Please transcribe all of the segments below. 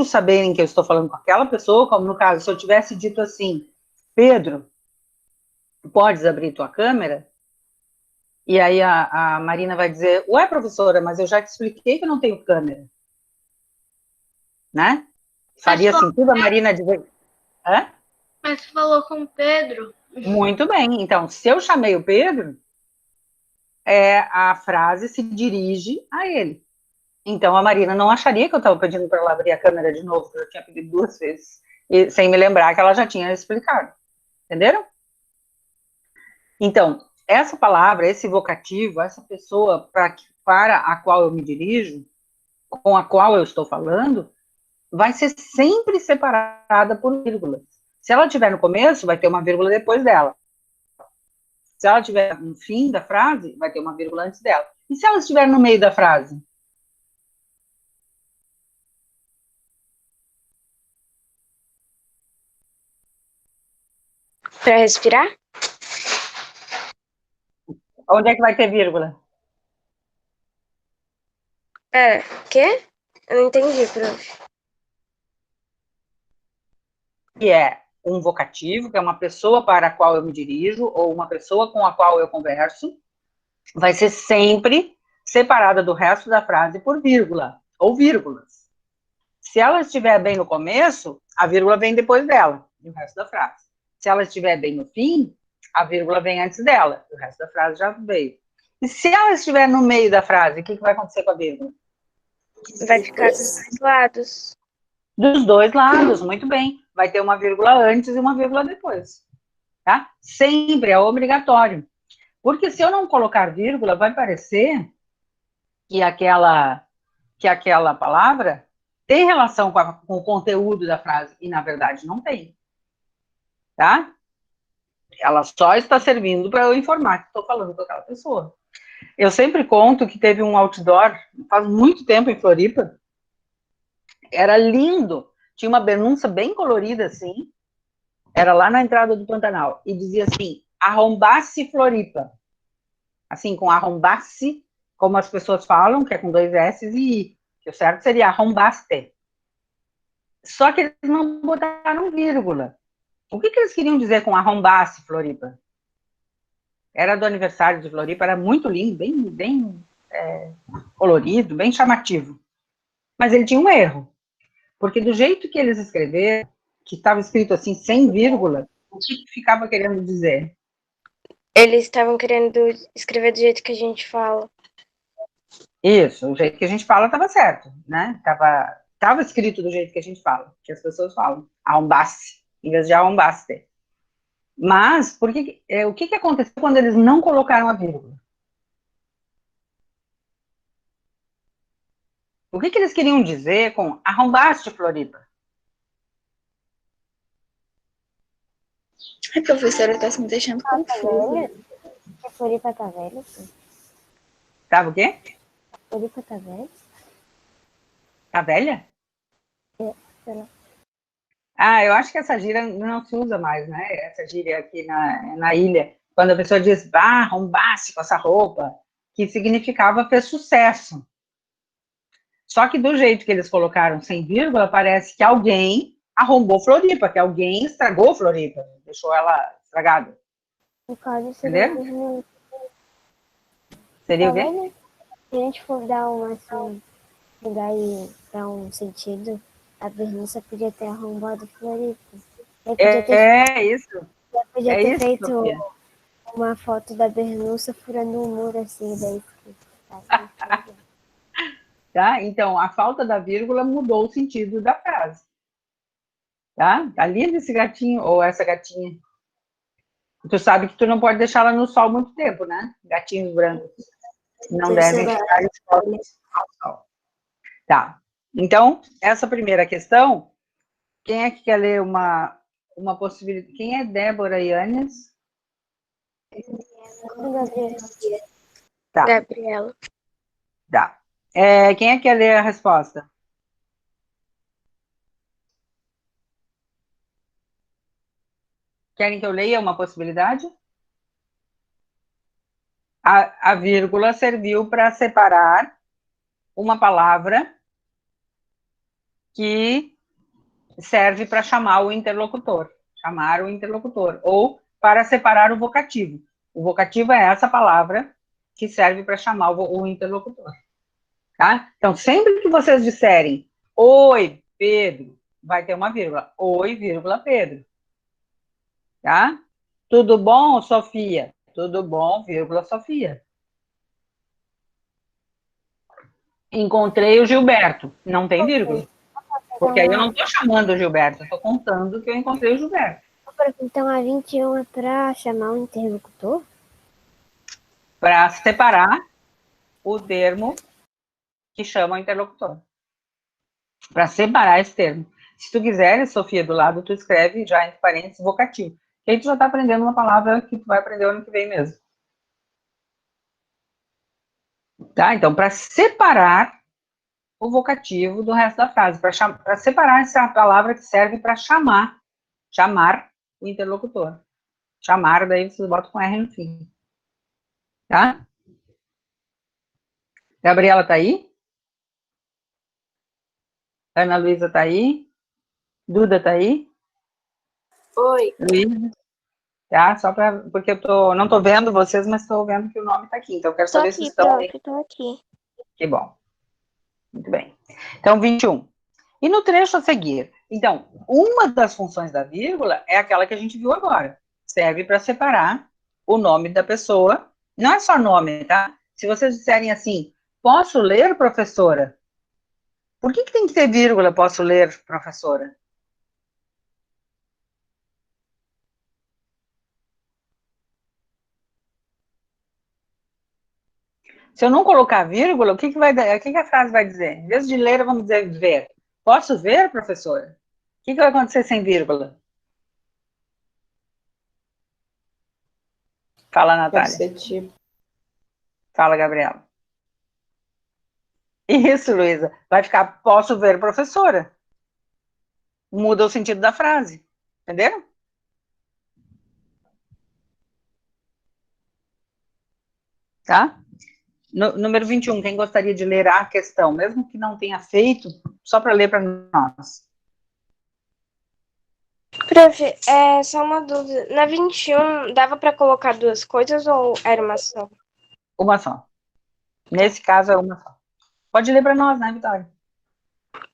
saberem que eu estou falando com aquela pessoa, como no caso, se eu tivesse dito assim, Pedro, podes abrir tua câmera? E aí a Marina vai dizer, ué, professora, mas eu já te expliquei que eu não tenho câmera. Né? Faria sentido a Marina dizer... Hã? Mas você falou com o Pedro. Muito bem. Então, se eu chamei o Pedro, a frase se dirige a ele. Então, a Marina não acharia que eu estava pedindo para ela abrir a câmera de novo, porque eu tinha pedido 2 vezes, e, sem me lembrar que ela já tinha explicado. Entenderam? Então, essa palavra, esse vocativo, essa pessoa para a qual eu me dirijo, com a qual eu estou falando, vai ser sempre separada por vírgulas. Se ela estiver no começo, vai ter uma vírgula depois dela. Se ela estiver no fim da frase, vai ter uma vírgula antes dela. E se ela estiver no meio da frase? Para respirar? Onde é que vai ter vírgula? Quê? Eu não entendi, prof. Que é um vocativo, que é uma pessoa para a qual eu me dirijo, ou uma pessoa com a qual eu converso, vai ser sempre separada do resto da frase por vírgula, ou vírgulas. Se ela estiver bem no começo, a vírgula vem depois dela, e o resto da frase. Se ela estiver bem no fim, a vírgula vem antes dela, o resto da frase já veio. E se ela estiver no meio da frase, o que vai acontecer com a vírgula? Vai ficar dos dois lados. Dos dois lados, muito bem. Vai ter uma vírgula antes e uma vírgula depois. Tá? Sempre é obrigatório. Porque se eu não colocar vírgula, vai parecer que aquela palavra tem relação com o conteúdo da frase, e na verdade não tem. Tá? Ela só está servindo para eu informar que estou falando com aquela pessoa. Eu sempre conto que teve um outdoor, faz muito tempo em Floripa, era lindo, tinha uma denúncia bem colorida assim, era lá na entrada do Pantanal, e dizia assim, arrombasse Floripa, assim, com arrombasse, como as pessoas falam, que é com 2 S e I, que o certo seria arrombaste. Só que eles não botaram vírgula. O que eles queriam dizer com arrombasse Floripa? Era do aniversário de Floripa, era muito lindo, bem colorido, bem chamativo. Mas ele tinha um erro, porque do jeito que eles escreveram, que estava escrito assim, sem vírgula, o que ficava querendo dizer? Eles estavam querendo escrever do jeito que a gente fala. Isso, o jeito que a gente fala estava certo, né? Tava escrito do jeito que a gente fala, que as pessoas falam, arrombasse, em vez de arrombaste. Mas, o que aconteceu quando eles não colocaram a vírgula? O que eles queriam dizer com arrombaste, Floripa? A professora está se me deixando confusa. A Floripa tá velha? Tava o quê? A Floripa tá velha? Tá velha? Sei lá. Ah, eu acho que essa gíria não se usa mais, né? Essa gíria aqui na ilha, quando a pessoa diz, arrombasse com essa roupa, que significava fez sucesso. Só que do jeito que eles colocaram sem vírgula, parece que alguém arrombou Floripa, que alguém estragou Floripa, deixou ela estragada. No caso, seria Entendeu? Seria o quê? Se a gente for dar pegar e dar um sentido, a Bernice podia ter arrombado Floripa. Isso. Podia ter feito Sofia. uma foto da Bernuça furando um muro assim, daí. Tá? Então, a falta da vírgula mudou o sentido da frase. Tá? Tá lindo esse gatinho, ou essa gatinha. Tu sabe que tu não pode deixar ela no sol muito tempo, né? Gatinhos brancos. Não devem ficar expostos ao sol. Tá. Então, essa primeira questão, quem é que quer ler uma possibilidade? Quem é Débora Yannis? Tá. Gabriela. Tá. Quem é que quer ler a resposta? Querem que eu leia uma possibilidade? A vírgula serviu para separar uma palavra que serve para chamar o interlocutor. Chamar o interlocutor. Ou para separar o vocativo. O vocativo é essa palavra que serve para chamar o interlocutor. Tá? Então, sempre que vocês disserem oi, Pedro, vai ter uma vírgula. Oi, vírgula, Pedro. Tá? Tudo bom, Sofia? Tudo bom, vírgula, Sofia. Encontrei o Gilberto. Não tem vírgula. Porque aí eu não estou chamando o Gilberto, eu estou contando que eu encontrei o Gilberto. Então a 21 é para chamar o interlocutor? Para separar o termo que chama o interlocutor. Para separar esse termo. Se tu quiseres, Sofia, do lado, tu escreve já entre parênteses vocativo. E aí tu já está aprendendo uma palavra que tu vai aprender ano que vem mesmo. Tá? Então, para separar o vocativo do resto da frase, para separar essa palavra que serve para chamar o interlocutor. Chamar, daí vocês botam com R no fim. Tá? Gabriela tá aí? Ana Luísa tá aí? Duda tá aí? Oi. Luísa? Tá? Só porque não tô vendo vocês, mas estou vendo que o nome tá aqui. Então, eu quero Tô saber se aqui, estão aí. prof, tô aqui. Que bom. Muito bem. Então, 21. E no trecho a seguir? Então, uma das funções da vírgula é aquela que a gente viu agora. Serve para separar o nome da pessoa. Não é só nome, tá? Se vocês disserem assim, posso ler, professora? Por que tem que ter vírgula, posso ler, professora? Se eu não colocar vírgula, o que a frase vai dizer? Em vez de ler, vamos dizer ver. Posso ver, professora? O que vai acontecer sem vírgula? Fala, Natália. Pode ser tipo. Fala, Gabriela. Isso, Luísa. Vai ficar, posso ver, professora. Muda o sentido da frase. Entenderam? Tá? Número 21, quem gostaria de ler a questão, mesmo que não tenha feito, só para ler para nós. Prof, só uma dúvida. Na 21, dava para colocar duas coisas ou era uma só? Uma só. Nesse caso, é uma só. Pode ler para nós, né, Vitória?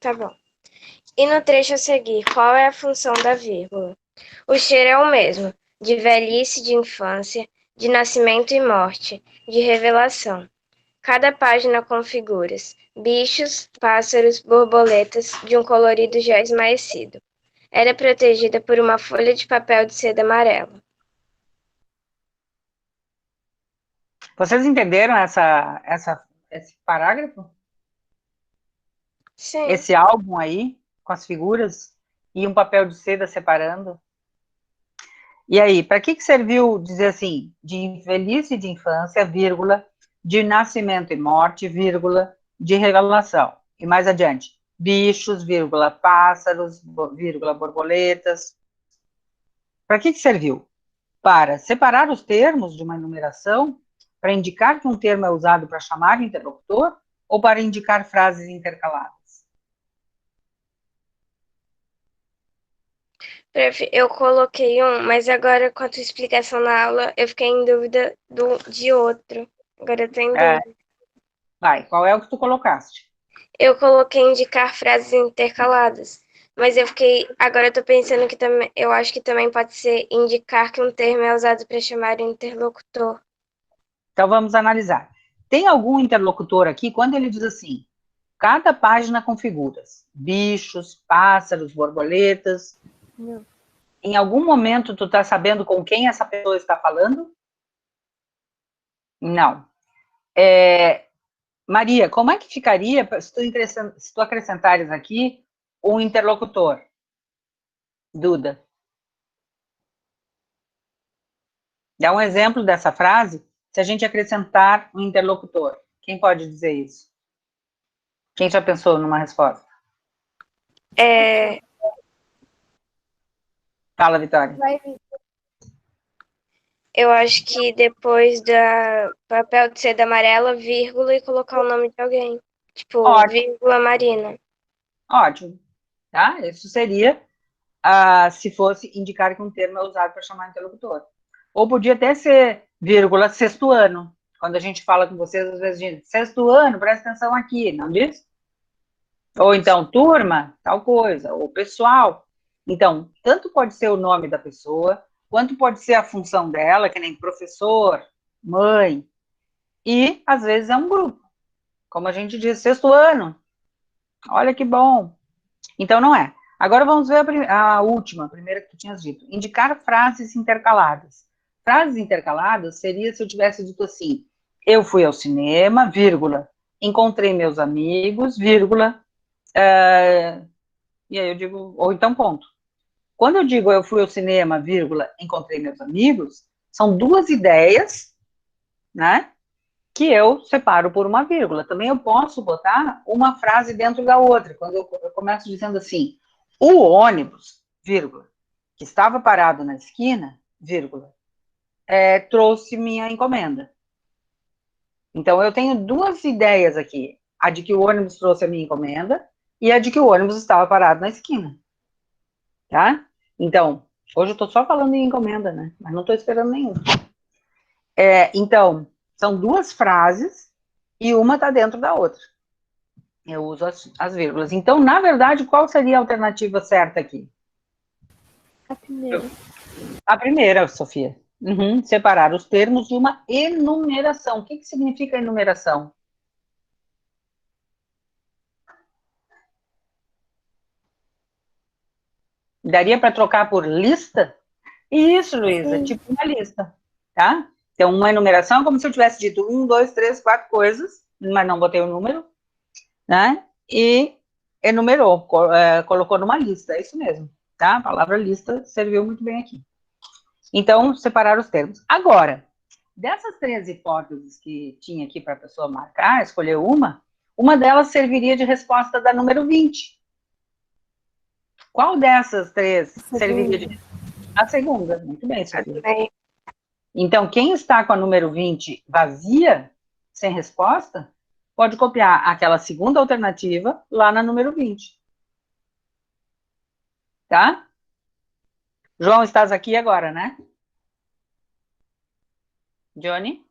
Tá bom. E no trecho a seguir, qual é a função da vírgula? O cheiro é o mesmo, de velhice, de infância, de nascimento e morte, de revelação. Cada página com figuras, bichos, pássaros, borboletas, de um colorido já esmaecido. Era protegida por uma folha de papel de seda amarela. Vocês entenderam esse parágrafo? Sim. Esse álbum aí, com as figuras, e um papel de seda separando? E aí, para que serviu dizer assim, de velhice e de infância, vírgula, de nascimento e morte, vírgula, de revelação? E mais adiante, bichos, vírgula, pássaros, vírgula, borboletas. Para que serviu? Para separar os termos de uma enumeração, para indicar que um termo é usado para chamar o interlocutor, ou para indicar frases intercaladas? Prof, eu coloquei um, mas agora com a tua explicação na aula, eu fiquei em dúvida de outro. Agora eu tô em dúvida. Vai, qual é o que tu colocaste? Eu coloquei indicar frases intercaladas, mas agora eu tô pensando que também, eu acho que também pode ser indicar que um termo é usado para chamar o interlocutor. Então vamos analisar. Tem algum interlocutor aqui, quando ele diz assim, cada página com figuras, bichos, pássaros, borboletas. Não. Em algum momento tu tá sabendo com quem essa pessoa está falando? Não. Maria, como é que ficaria se tu acrescentares aqui um interlocutor? Duda. Dá um exemplo dessa frase, se a gente acrescentar um interlocutor. Quem pode dizer isso? Quem já pensou numa resposta? Fala, Vitória. Eu acho que depois da papel de seda amarela, vírgula e colocar o nome de alguém. Tipo, Ótimo. vírgula Marina. Ótimo. tá? Isso seria, se fosse indicar que um termo é usado para chamar interlocutor. Ou podia até ser, vírgula, sexto ano. Quando a gente fala com vocês, às vezes diz, sexto ano, presta atenção aqui, não diz? Ou então, turma, tal coisa, ou pessoal. Então, tanto pode ser o nome da pessoa, quanto pode ser a função dela, que nem professor, mãe, e, às vezes, é um grupo. Como a gente diz, sexto ano. Olha que bom. Então, não é. Agora vamos ver a última, a primeira que tu tinhas dito. Indicar frases intercaladas. Frases intercaladas seria se eu tivesse dito assim, eu fui ao cinema, vírgula, encontrei meus amigos, vírgula, e aí eu digo, ou então ponto. Quando eu digo eu fui ao cinema, vírgula, encontrei meus amigos, são duas ideias, né, que eu separo por uma vírgula. Também eu posso botar uma frase dentro da outra. Quando eu começo dizendo assim, o ônibus, vírgula, que estava parado na esquina, vírgula, trouxe minha encomenda. Então, eu tenho duas ideias aqui. A de que o ônibus trouxe a minha encomenda e a de que o ônibus estava parado na esquina. Tá? Então, hoje eu estou só falando em encomenda, né? Mas não estou esperando nenhum. Então, são duas frases e uma está dentro da outra. Eu uso as vírgulas. Então, na verdade, qual seria a alternativa certa aqui? A primeira. A primeira, Sofia. Uhum. Separar os termos de uma enumeração. O que significa enumeração? Daria para trocar por lista? Isso, Luísa, Sim. tipo uma lista, tá? Então, uma enumeração é como se eu tivesse dito 1, 2, 3, 4 coisas, mas não botei o número, né? E enumerou, colocou numa lista, é isso mesmo, tá? A palavra lista serviu muito bem aqui. Então, separar os termos. Agora, dessas 3 hipóteses que tinha aqui para a pessoa marcar, escolher uma delas serviria de resposta da número 20. Qual dessas 3 serviria de resposta? A segunda, muito bem, Sofia. Então, quem está com a número 20 vazia, sem resposta, pode copiar aquela segunda alternativa lá na número 20. Tá? João, estás aqui agora, né? Johnny?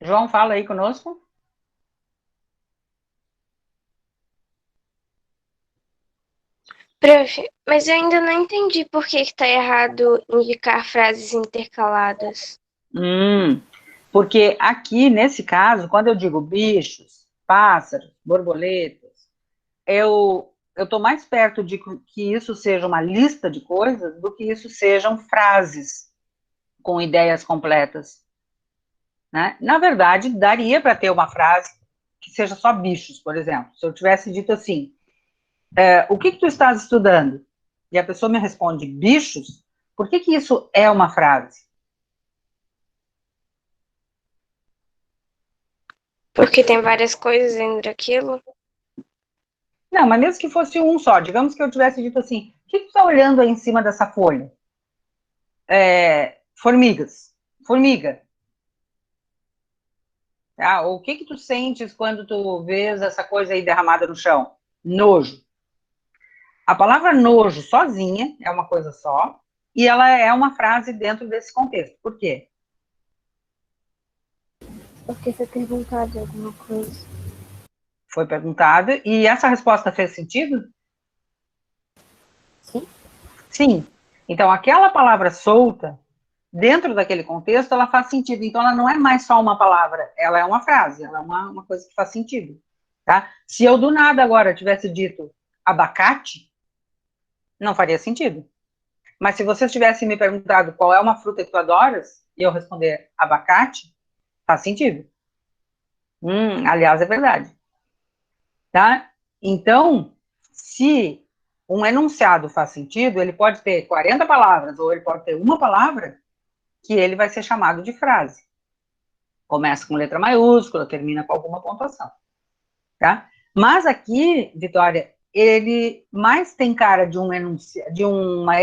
João, fala aí conosco. Prof, mas eu ainda não entendi por que está errado indicar frases intercaladas. Porque aqui, nesse caso, quando eu digo bichos, pássaros, borboletas, eu estou mais perto de que isso seja uma lista de coisas do que isso sejam frases com ideias completas. Né? Na verdade, daria para ter uma frase que seja só bichos, por exemplo. Se eu tivesse dito assim, o que tu estás estudando? E a pessoa me responde bichos, por que isso é uma frase? Porque tem várias coisas dentro daquilo. Não, mas mesmo que fosse um só, digamos que eu tivesse dito assim, o que tu está olhando aí em cima dessa folha? Formigas. Formiga. Tá? Ou o que tu sentes quando tu vês essa coisa aí derramada no chão? Nojo. A palavra nojo sozinha é uma coisa só, e ela é uma frase dentro desse contexto. Por quê? Porque foi perguntado alguma coisa. Foi perguntado, e essa resposta fez sentido? Sim. Sim. Então, aquela palavra solta, dentro daquele contexto, ela faz sentido. Então, ela não é mais só uma palavra, ela é uma frase, ela é uma coisa que faz sentido. Tá? Se eu, do nada, agora tivesse dito abacate, não faria sentido. Mas se vocês tivessem me perguntado qual é uma fruta que tu adoras, e eu responder abacate, faz sentido. Aliás, é verdade. Tá? Então, se um enunciado faz sentido, ele pode ter 40 palavras, ou ele pode ter uma palavra, que ele vai ser chamado de frase. Começa com letra maiúscula, termina com alguma pontuação. Tá? Mas aqui, Vitória, ele mais tem cara de uma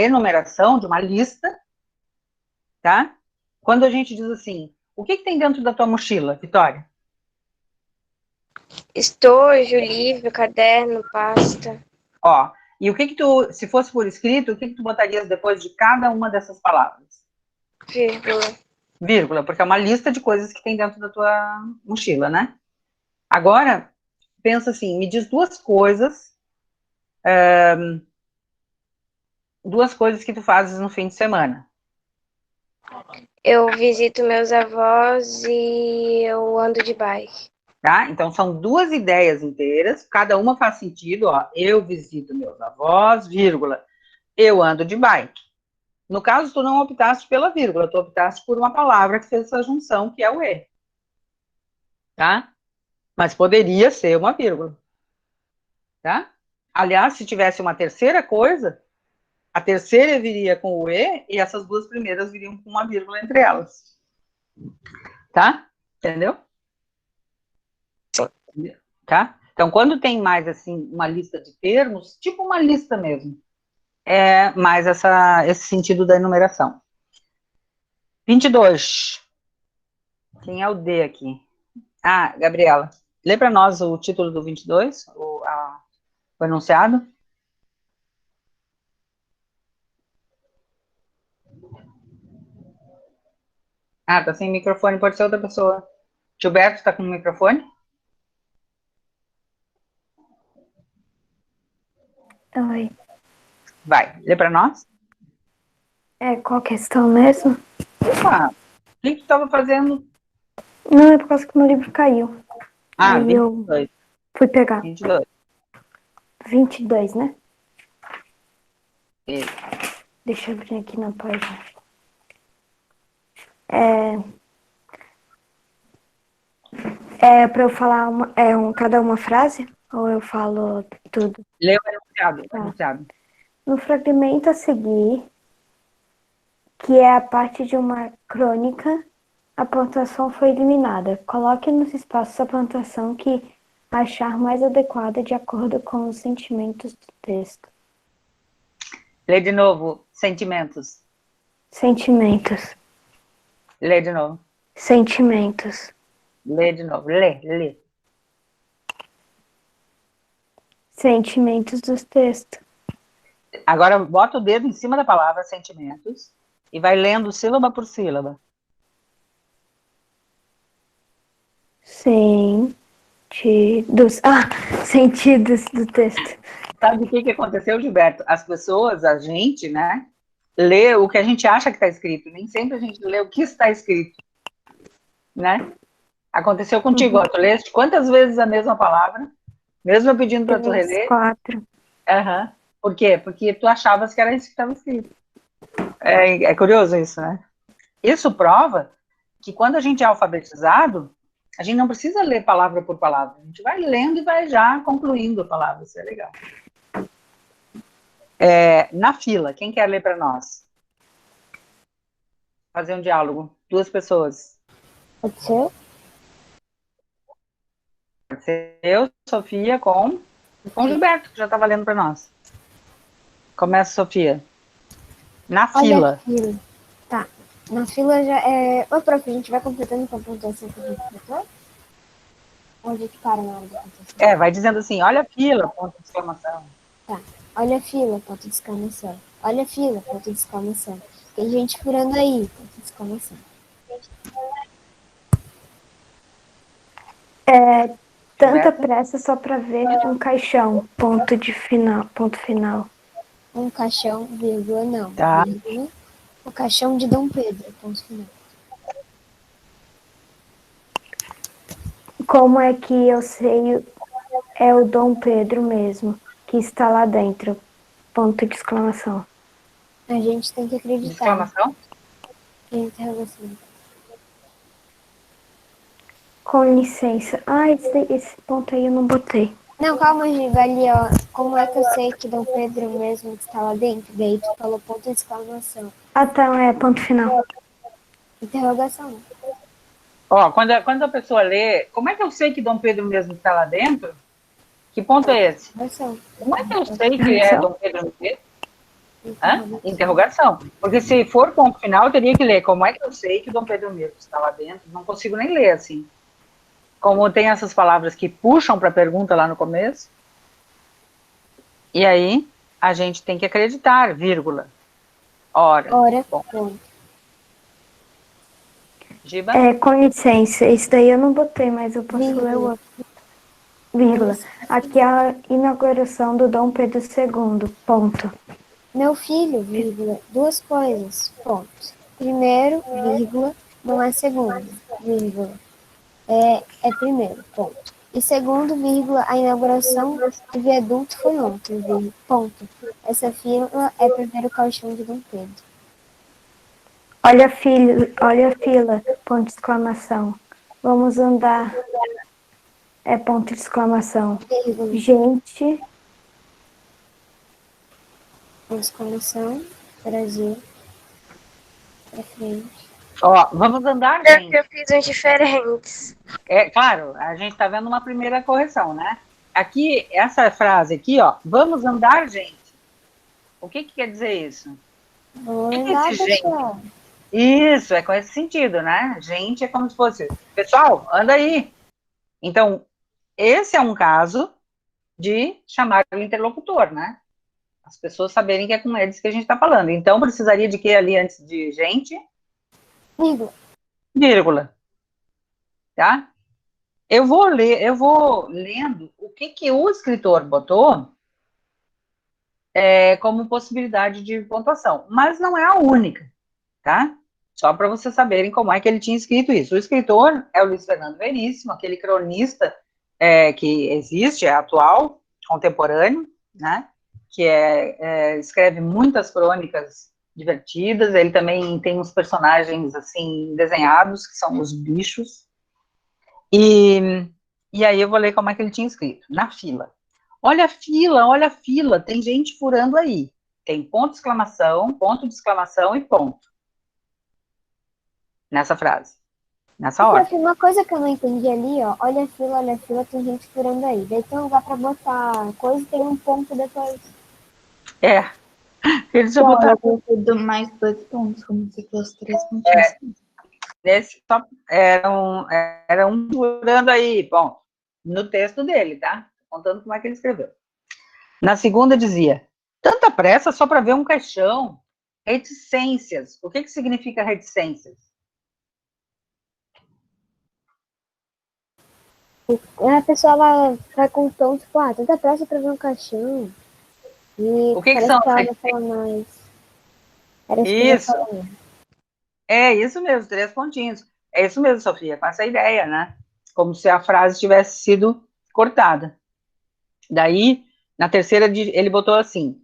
enumeração, de uma lista, tá? Quando a gente diz assim, o que tem dentro da tua mochila, Vitória? Estojo, livro, caderno, pasta. Ó, e o que tu, se fosse por escrito, o que tu botarias depois de cada uma dessas palavras? Vírgula. Vírgula, porque é uma lista de coisas que tem dentro da tua mochila, né? Agora, pensa assim, me diz duas coisas que tu fazes no fim de semana. Eu visito meus avós e eu ando de bike. Tá? Então, são duas ideias inteiras, cada uma faz sentido, ó, eu visito meus avós, vírgula, eu ando de bike. No caso, tu não optaste pela vírgula, tu optaste por uma palavra que fez essa junção, que é o E. Tá? Mas poderia ser uma vírgula. Tá? Aliás, se tivesse uma terceira coisa, a terceira viria com o E e essas duas primeiras viriam com uma vírgula entre elas. Tá? Entendeu? Tá? Então, quando tem mais, assim, uma lista de termos, tipo uma lista mesmo, é mais esse sentido da enumeração. 22. Quem é o D aqui? Ah, Gabriela. Lê para nós o título do 22, o enunciado. Ah, tá sem microfone, pode ser outra pessoa. Gilberto, tá com o microfone? Oi. Vai, lê para nós. Qual questão mesmo? Opa, o que tu estava fazendo? Não, é por causa que meu livro caiu. Ah, Aí 22. eu fui pegar. 22. 22, né? Isso. Deixa eu abrir aqui na página. Pra eu falar cada uma frase? Ou eu falo tudo? Lê o enunciado. Tá. Enunciado. No fragmento a seguir, que é a parte de uma crônica, a pontuação foi eliminada. Coloque nos espaços a pontuação que achar mais adequada de acordo com os sentimentos do texto. Lê de novo. Sentimentos. Sentimentos. Lê de novo. Sentimentos. Lê de novo. Lê. Sentimentos dos textos. Agora, bota o dedo em cima da palavra sentimentos e vai lendo sílaba por sílaba. Sentidos. Sentidos do texto. Sabe o que aconteceu, Gilberto? As pessoas, a gente, né, lê o que a gente acha que está escrito. Nem sempre a gente lê o que está escrito. Né? Aconteceu contigo, ó, tu leste quantas vezes a mesma palavra? Mesmo eu pedindo para tu reler? 4. Uhum. Por quê? Porque tu achavas que era isso que estava escrito. É curioso isso, né? Isso prova que quando a gente é alfabetizado, a gente não precisa ler palavra por palavra. A gente vai lendo e vai já concluindo a palavra. Isso é legal. Na fila, quem quer ler para nós? Fazer um diálogo. 2 pessoas. Pode ser? Pode ser eu, Sofia, com Gilberto, que já estava lendo para nós. Começa, Sofia. Na fila. Fila. Tá. Na fila já é... Ô, prof, a gente vai completando com a pontuação que a gente botou? Onde é que para na hora da pontuação? Vai dizendo assim, olha a fila, ponto de exclamação. Tá. Olha a fila, ponto de exclamação. Olha a fila, ponto de exclamação. Tem gente furando aí, ponto de exclamação. Tanta pressa só para ver um caixão, ponto final. Um caixão, vírgula, não. Tá. Vírgula, o caixão de Dom Pedro, ponto final. Como é que eu sei é o Dom Pedro mesmo, que está lá dentro, ponto de exclamação. A gente tem que acreditar. Exclamação? Interrogação. Com licença. Esse ponto aí eu não botei. Não, calma, Giva, ali, ó. Como é que eu sei que Dom Pedro mesmo está lá dentro? Daí tu falou ponto de exclamação. Tá, ponto final. Interrogação. Ó, quando a pessoa lê, como é que eu sei que Dom Pedro mesmo está lá dentro? Que ponto é esse? Interrogação. Como é que eu sei que é Dom Pedro mesmo? Interrogação. Porque se for ponto final, eu teria que ler. Como é que eu sei que Dom Pedro mesmo está lá dentro? Não consigo nem ler assim. como tem essas palavras que puxam para a pergunta lá no começo, e aí a gente tem que acreditar, vírgula. Ora. Bom. Ponto. Giba? Com licença, isso daí eu não botei, mas eu posso ler o outro. Vírgula. Aqui é a inauguração do Dom Pedro II. Ponto. Meu filho, vírgula, duas coisas, ponto. Primeiro, vírgula, não é segundo, vírgula. É primeiro, ponto. E segundo, vírgula, a inauguração do viaduto foi ontem, vírgula, ponto. Essa fila é para ver o caixão de Dom Pedro. Olha a fila, ponto de exclamação. Vamos andar, ponto de exclamação. Vírgula, Gente, ponto de exclamação, Brasil, pra frente. Ó, vamos andar, gente. Eu fiz uns diferentes. Claro, a gente está vendo uma primeira correção, né? Aqui, essa frase aqui, ó, vamos andar, gente. O que quer dizer isso? Vamos que lá, esse gente? pessoal. Isso, é com esse sentido, né? Gente é como se fosse, pessoal, anda aí. Então, esse é um caso de chamar o interlocutor, né? As pessoas saberem que é com eles que a gente está falando. Então, precisaria de que ali antes de gente? Vírgula. Vírgula. Tá? Eu vou lendo o que o escritor botou como possibilidade de pontuação, mas não é a única, tá? Só para vocês saberem como é que ele tinha escrito isso. O escritor é o Luiz Fernando Veríssimo, aquele cronista que existe, é atual, contemporâneo, né? Que escreve muitas crônicas divertidas. Ele também tem uns personagens assim desenhados, que são os bichos. E aí eu vou ler como é que ele tinha escrito. Na fila. Olha a fila, tem gente furando aí. Tem ponto de exclamação e ponto. Nessa frase. Nessa ordem. Uma coisa que eu não entendi ali, ó. Olha a fila, tem gente furando aí. Daí tem um lugar pra botar coisa e tem um ponto depois. Ele já botaram. Do mais 2 pontos, como se fosse 3 pontinhos. Nesse só era um furando aí, bom, no texto dele, tá? Contando como é que ele escreveu. Na segunda dizia, tanta pressa só para ver um caixão. Reticências. O que significa reticências? A pessoa vai com um tom, tipo, tanta pressa pra ver um caixão. E O que parece são? que ela vai falar mais. Era isso. É isso mesmo, 3 pontinhos. É isso mesmo, Sofia, com essa ideia, né? Como se a frase tivesse sido cortada. Daí, na terceira, ele botou assim,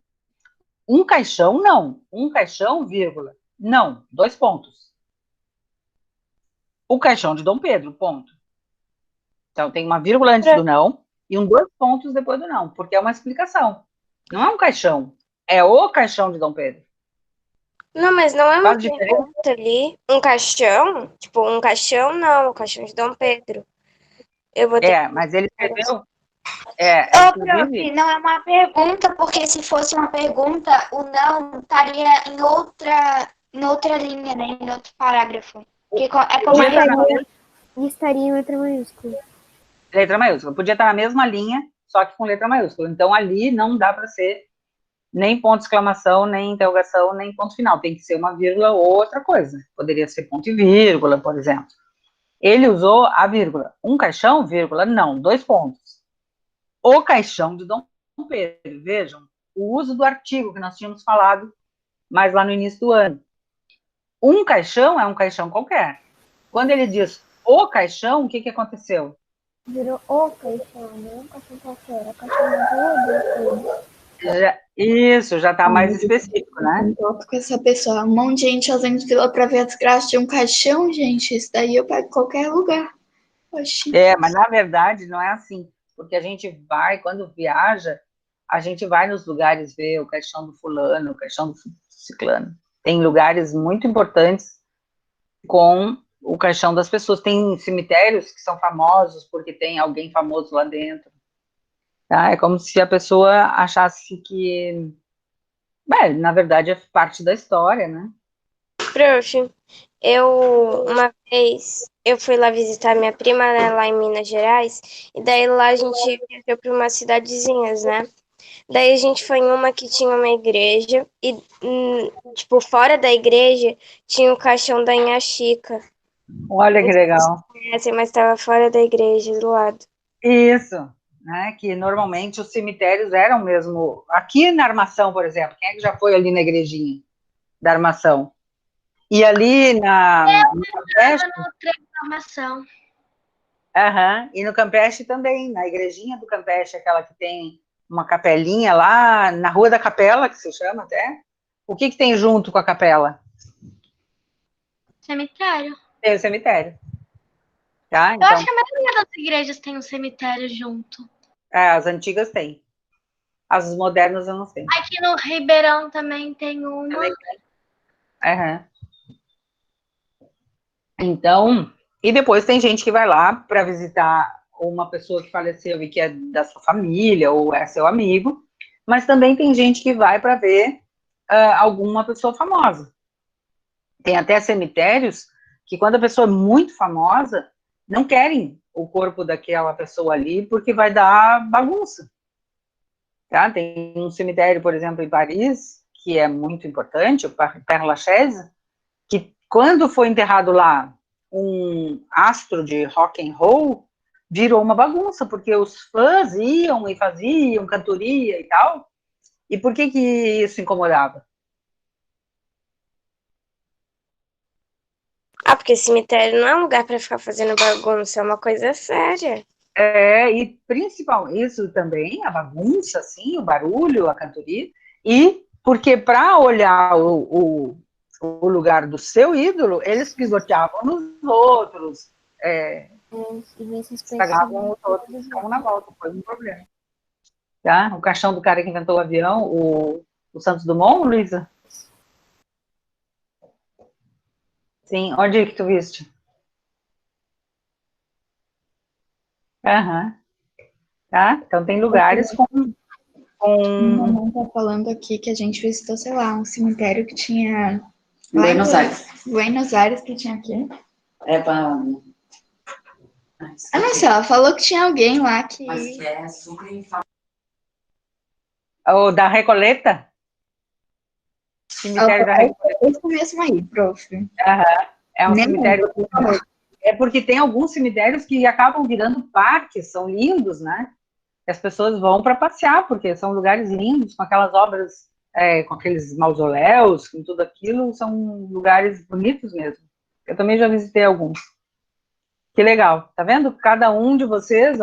um caixão, não. Um caixão, vírgula. Não, 2 pontos. O caixão de Dom Pedro, ponto. Então, tem uma vírgula antes do não e 2 pontos depois do não, porque é uma explicação. Não é um caixão, é o caixão de Dom Pedro. Não, mas não é uma Faz pergunta ali. Um caixão? Tipo, um caixão não, o caixão de Dom Pedro. Eu vou ter mas ele escreveu... Ô, prof, não é uma pergunta, porque se fosse uma pergunta, o não estaria em outra linha, né? Em outro parágrafo. Porque é como E estaria em letra maiúscula. Letra maiúscula. Podia estar na mesma linha, só que com letra maiúscula. Então, ali não dá para ser nem ponto de exclamação, nem interrogação, nem ponto final. Tem que ser uma vírgula ou outra coisa. Poderia ser ponto e vírgula, por exemplo. Ele usou a vírgula. Um caixão, vírgula, não, 2 pontos. O caixão de Dom Pedro. Vejam, o uso do artigo que nós tínhamos falado mais lá no início do ano. Um caixão é um caixão qualquer. Quando ele diz o caixão, o que aconteceu? Virou o caixão, não um caixão qualquer. É caixão de Isso, já está mais específico, né? Eu com essa pessoa. Um monte de gente fazendo fila para ver as graças de um caixão, gente. Isso daí eu pego em qualquer lugar. Oxi. Mas na verdade não é assim. Porque a gente vai, quando viaja, a gente vai nos lugares ver o caixão do fulano, o caixão do ciclano. Tem lugares muito importantes com o caixão das pessoas. Tem cemitérios que são famosos porque tem alguém famoso lá dentro. Tá? É como se a pessoa achasse que, na verdade, é parte da história, né? Prof, uma vez, eu fui lá visitar minha prima, né, lá em Minas Gerais, e daí lá a gente viajou para umas cidadezinhas, né? Daí a gente foi em uma que tinha uma igreja, e, tipo, fora da igreja tinha o caixão da Inha Chica. Olha que legal. Mas estava fora da igreja, do lado. Isso, né? Que normalmente os cemitérios eram mesmo. Aqui na Armação, por exemplo, quem é que já foi ali na igrejinha da Armação? E ali no Campeche, no treino da Armação. e no Campeche também, na igrejinha do Campeche, aquela que tem uma capelinha lá na Rua da Capela, que se chama até. O que tem junto com a capela? Cemitério. Tem o cemitério. Tá? Eu Então, acho que a maioria das igrejas tem um cemitério junto. as antigas têm. As modernas eu não sei. Aqui no Ribeirão também tem uma. Também tem. Uhum. Então, e depois tem gente que vai lá para visitar uma pessoa que faleceu e que é da sua família ou é seu amigo, mas também tem gente que vai para ver alguma pessoa famosa. Tem até cemitérios que, quando a pessoa é muito famosa, não querem o corpo daquela pessoa ali porque vai dar bagunça. Tá? Tem um cemitério, por exemplo, em Paris, que é muito importante, o Père Lachaise, que quando foi enterrado lá um astro de rock and roll, virou uma bagunça, porque os fãs iam e faziam cantoria e tal. E por que isso incomodava? Porque cemitério não é um lugar para ficar fazendo bagunça, é uma coisa séria. E principalmente isso também, a bagunça, assim, o barulho, a cantoria, e porque para olhar o lugar do seu ídolo, eles pisoteavam nos outros, estragavam os outros, estavam na volta, foi um problema. Tá? O caixão do cara que inventou o avião, o Santos Dumont, Luísa? Sim, onde é que tu viste? Aham. Tá? Então tem lugares com... Minha mãe tá falando aqui que a gente visitou, sei lá, um cemitério que tinha... Buenos Aires. Buenos Aires, que tinha aqui. Ah, não sei, ela falou que tinha alguém lá que... Mas que é super... O da Recoleta? Cemitério da Recoleta. Esse mesmo aí, prof. É um cemitério... É porque tem alguns cemitérios que acabam virando parques, são lindos, né? E as pessoas vão para passear, porque são lugares lindos, com aquelas obras, com aqueles mausoléus, com tudo aquilo, são lugares bonitos mesmo. Eu também já visitei alguns. Que legal, tá vendo? Cada um de vocês,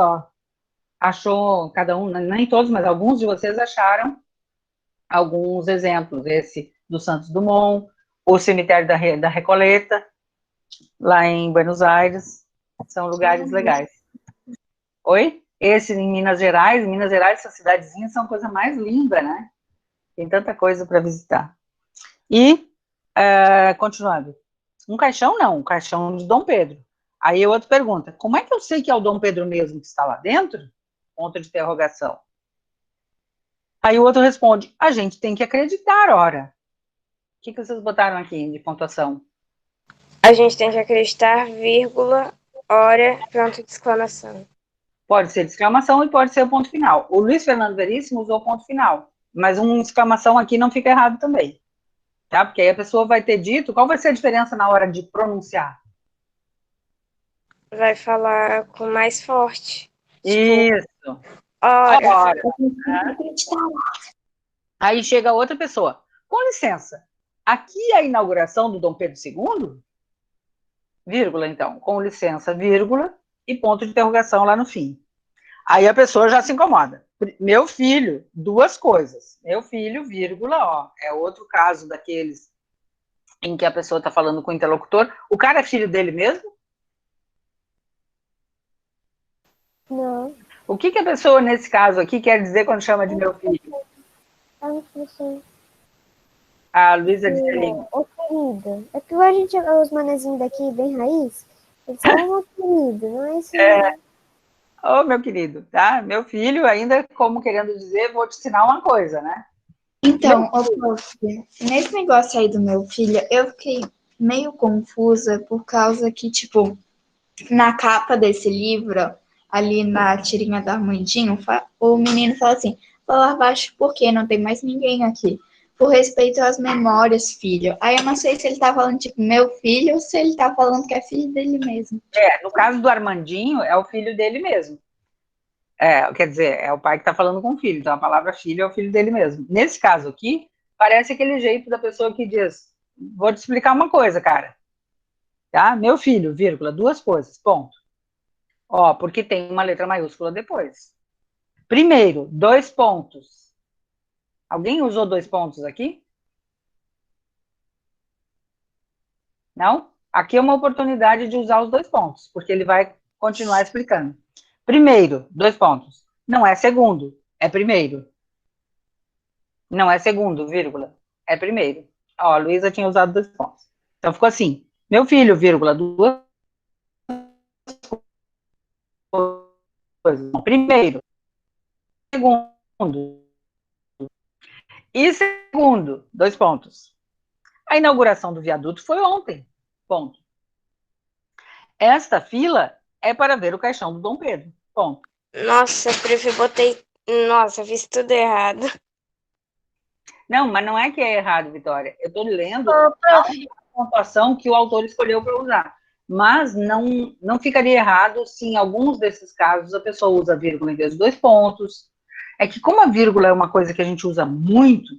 achou, cada um, nem todos, mas alguns de vocês acharam alguns exemplos. Esse do Santos Dumont, o cemitério da Recoleta, lá em Buenos Aires, são lugares legais. Oi? Esse em Minas Gerais, essas cidadezinhas são a coisa mais linda, né? Tem tanta coisa para visitar. E, continuando, um caixão não, um caixão de Dom Pedro. Aí o outro pergunta, como é que eu sei que é o Dom Pedro mesmo que está lá dentro? Ponto de interrogação. Aí o outro responde, a gente tem que acreditar, ora. O que vocês botaram aqui de pontuação? A gente tem que acreditar, vírgula, hora, ponto de exclamação. Pode ser de exclamação e pode ser o ponto final. O Luiz Fernando Veríssimo usou o ponto final, mas uma exclamação aqui não fica errado também. Tá? Porque aí a pessoa vai ter dito, qual vai ser a diferença na hora de pronunciar? Vai falar com mais forte. Isso. Hora. Aí chega outra pessoa. Com licença, aqui é a inauguração do Dom Pedro II? Vírgula, então. Com licença, vírgula, e ponto de interrogação lá no fim. Aí a pessoa já se incomoda. Meu filho, duas coisas. Meu filho, vírgula, é outro caso daqueles em que a pessoa está falando com o interlocutor. O cara é filho dele mesmo? Não. O que a pessoa, nesse caso aqui, quer dizer quando chama de meu filho? A Luísa disse ali. Ô, querido, é que a gente, os manezinhos daqui, bem raiz, eles falam, ô, querido, não é isso? Ô, meu querido, tá? Meu filho, ainda como querendo dizer, vou te ensinar uma coisa, né? Então, prof, nesse negócio aí do meu filho, eu fiquei meio confusa por causa que, tipo, na capa desse livro, ali na tirinha do Armandinho, o menino fala assim, falar baixo porque não tem mais ninguém aqui. Por respeito às memórias, filho. Aí eu não sei se ele tá falando, tipo, meu filho, ou se ele tá falando que é filho dele mesmo. No caso do Armandinho, é o filho dele mesmo. Quer dizer, é o pai que está falando com o filho, então a palavra filho é o filho dele mesmo. Nesse caso aqui, parece aquele jeito da pessoa que diz, vou te explicar uma coisa, cara. Tá? Meu filho, vírgula, 2 coisas, ponto. Ó, porque tem uma letra maiúscula depois. Primeiro, 2 pontos. Alguém usou 2 pontos aqui? Não? Aqui é uma oportunidade de usar os 2 pontos, porque ele vai continuar explicando. Primeiro, 2 pontos. Não é segundo, é primeiro. Não é segundo, vírgula. É primeiro. Ó, a Luísa tinha usado 2 pontos. Então ficou assim. Meu filho, vírgula, 2 coisas. Primeiro. Segundo. E segundo, 2 pontos. A inauguração do viaduto foi ontem. Ponto. Esta fila é para ver o caixão do Dom Pedro. Ponto. Nossa, prof, eu botei. Nossa, eu fiz tudo errado. Não, mas não é que é errado, Vitória. Eu estou lendo a pontuação que o autor escolheu para usar. Mas não ficaria errado se em alguns desses casos a pessoa usa vírgula em vez de 2 pontos. É que como a vírgula é uma coisa que a gente usa muito,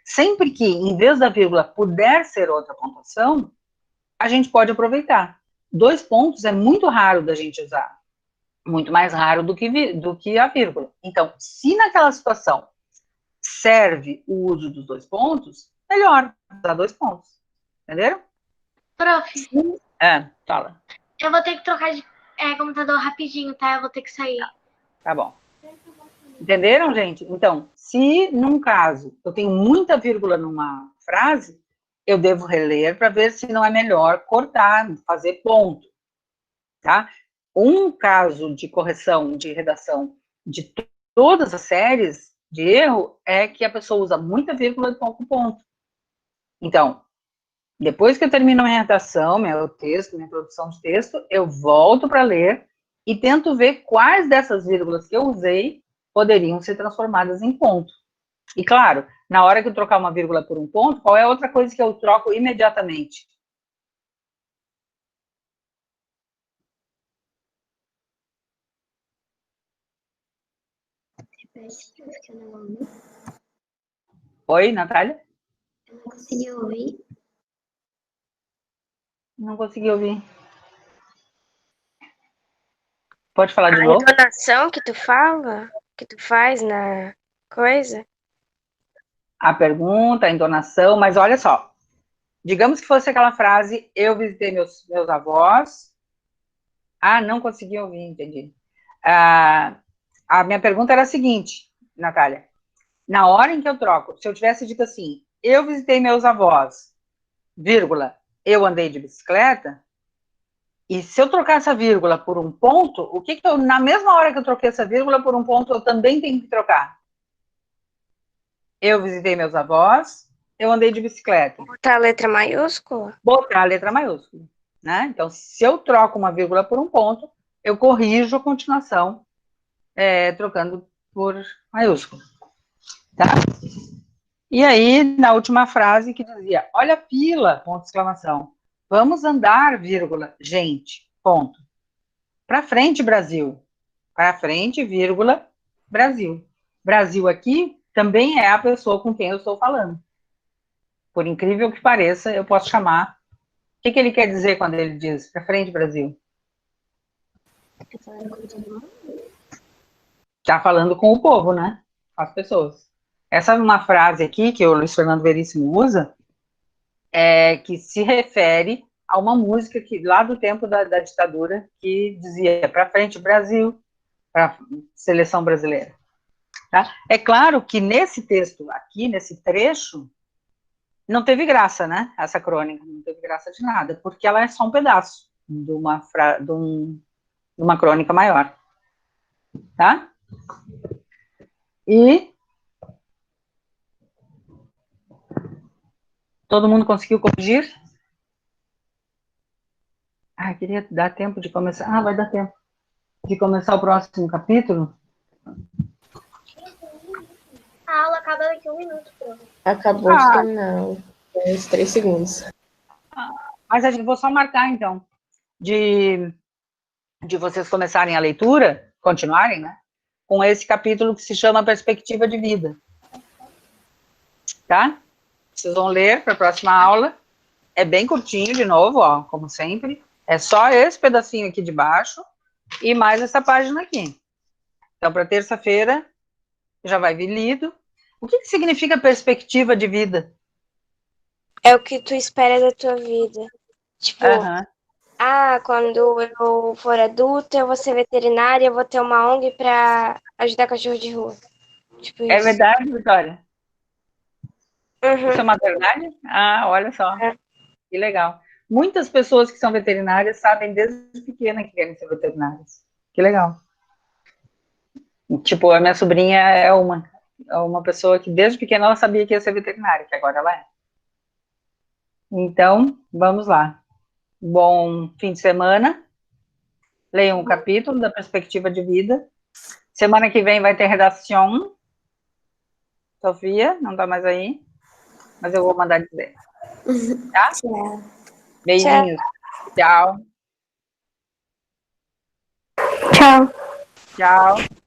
sempre que em vez da vírgula puder ser outra pontuação, a gente pode aproveitar. 2 pontos é muito raro da gente usar. Muito mais raro do que a vírgula. Então, se naquela situação serve o uso dos 2 pontos, melhor usar 2 pontos. Entenderam? Prof, Fala. eu vou ter que trocar de computador rapidinho, tá? Eu vou ter que sair. Tá bom. Entenderam, gente? Então, se num caso eu tenho muita vírgula numa frase, eu devo reler para ver se não é melhor cortar, fazer ponto. Tá? Um caso de correção de redação de todas as séries de erro é que a pessoa usa muita vírgula e pouco ponto. Então, depois que eu termino a minha redação, meu texto, minha produção de texto, eu volto para ler e tento ver quais dessas vírgulas que eu usei poderiam ser transformadas em ponto. E claro, na hora que eu trocar uma vírgula por um ponto, qual é a outra coisa que eu troco imediatamente? Oi, Natália? Eu não consegui ouvir. Não consegui ouvir. Pode falar de novo? A entonação que tu fala, que tu faz na coisa? A pergunta, a entonação, mas olha só. Digamos que fosse aquela frase, eu visitei meus avós. Não consegui ouvir, entendi. A minha pergunta era a seguinte, Natália. Na hora em que eu troco, se eu tivesse dito assim, eu visitei meus avós, vírgula, eu andei de bicicleta, e se eu trocar essa vírgula por um ponto, o que eu, na mesma hora que eu troquei essa vírgula por um ponto, eu também tenho que trocar? Eu visitei meus avós, eu andei de bicicleta. Botar a letra maiúscula? Botar a letra maiúscula, né? Então, se eu troco uma vírgula por um ponto, eu corrijo a continuação trocando por maiúscula, tá? E aí, na última frase que dizia, olha a fila, ponto de exclamação. Vamos andar, vírgula, gente, ponto. Para frente, Brasil. Para frente, vírgula, Brasil. Brasil aqui também é a pessoa com quem eu estou falando. Por incrível que pareça, eu posso chamar. O que ele quer dizer quando ele diz para frente, Brasil? Está falando com o povo, né? Com as pessoas. Essa é uma frase aqui que o Luiz Fernando Veríssimo usa, que se refere a uma música que lá do tempo da ditadura que dizia para frente, Brasil, para a seleção brasileira. Tá? É claro que nesse texto aqui, nesse trecho, não teve graça, né? Essa crônica não teve graça de nada, porque ela é só um pedaço de uma crônica maior. Tá? E todo mundo conseguiu corrigir? Queria dar tempo de começar. Vai dar tempo de começar o próximo capítulo. A aula acaba daqui a 1 minuto, pô. Acabou de terminar. 3 segundos. Mas eu vou só marcar, então, de vocês começarem a leitura, continuarem, né? Com esse capítulo que se chama Perspectiva de Vida. Tá? Vocês vão ler para a próxima aula. É bem curtinho, de novo, ó, como sempre. É só esse pedacinho aqui de baixo e mais essa página aqui. Então, para terça-feira, já vai vir lido. O que significa perspectiva de vida? É o que tu espera da tua vida. Tipo, quando eu for adulta, eu vou ser veterinária, eu vou ter uma ONG pra ajudar cachorro de rua. Tipo isso. É verdade, Vitória? Uhum. Isso é uma verdade? Olha só. Que legal. Muitas pessoas que são veterinárias sabem desde pequena que querem ser veterinárias. Que legal. Tipo, a minha sobrinha é uma pessoa que desde pequena ela sabia que ia ser veterinária, que agora ela é. Então, vamos lá. Bom fim de semana. Leiam um capítulo da Perspectiva de Vida. Semana que vem vai ter redação. Sofia, não tá mais aí, mas eu vou mandar dizer. Tá? Tchau. Beijinhos. Tchau. Tchau. Tchau.